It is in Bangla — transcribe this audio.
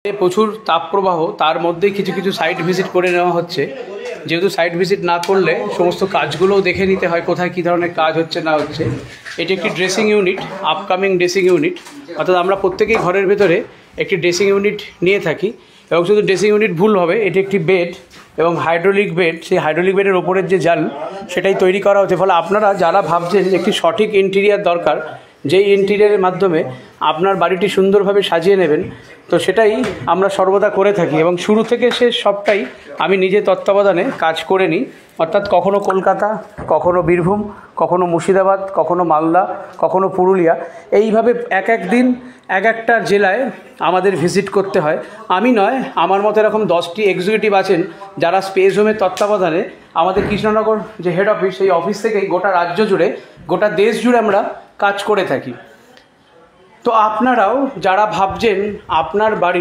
প্রচুর তাপপ্রবাহ, তার মধ্যেই কিছু কিছু সাইট ভিজিট করে নেওয়া হচ্ছে। যেহেতু সাইট ভিজিট না করলে সমস্ত কাজগুলোও দেখে নিতে হয়, কোথায় কী ধরনের কাজ হচ্ছে না হচ্ছে। এটি একটি dressing unit, upcoming dressing unit, অর্থাৎ আমরা প্রত্যেকেই ঘরের ভেতরে একটি ড্রেসিং ইউনিট নিয়ে থাকি। এবং শুধু ড্রেসিং ইউনিট ভুল হবে, এটি একটি বেড এবং হাইড্রোলিক বেড। সেই হাইড্রোলিক বেডের ওপরের যে জাল সেটাই তৈরি করা হচ্ছে। ফলে আপনারা যারা ভাবছেন যে একটি সঠিক ইন্টেরিয়ার দরকার, যেই ইন্টেরিয়ারের মাধ্যমে আপনার বাড়িটি সুন্দরভাবে সাজিয়ে নেবেন, তো সেটাই আমরা সর্বদা করে থাকি এবং শুরু থেকে শেষ সবটাই আমি নিজে তত্ত্বাবধানে কাজ করে নিই। অর্থাৎ কখনো কলকাতা, কখনো বীরভূম, কখনো মুর্শিদাবাদ, কখনো মালদা, কখনো পুরুলিয়া, এইভাবে এক এক দিন এক একটা জেলায় আমাদের ভিজিট করতে হয়। আমি নয়, আমার মতো এরকম 10টি এক্সিকিউটিভ আছেন যারা স্পেস হোমের তত্ত্বাবধানে আমাদের কৃষ্ণনগর যে হেড অফিস, সেই অফিস থেকেই গোটা রাজ্য জুড়ে, গোটা দেশ জুড়ে আমরা কাজ করে থাকি। তো আপনারাও যারা ভাবছেন আপনার বাড়ি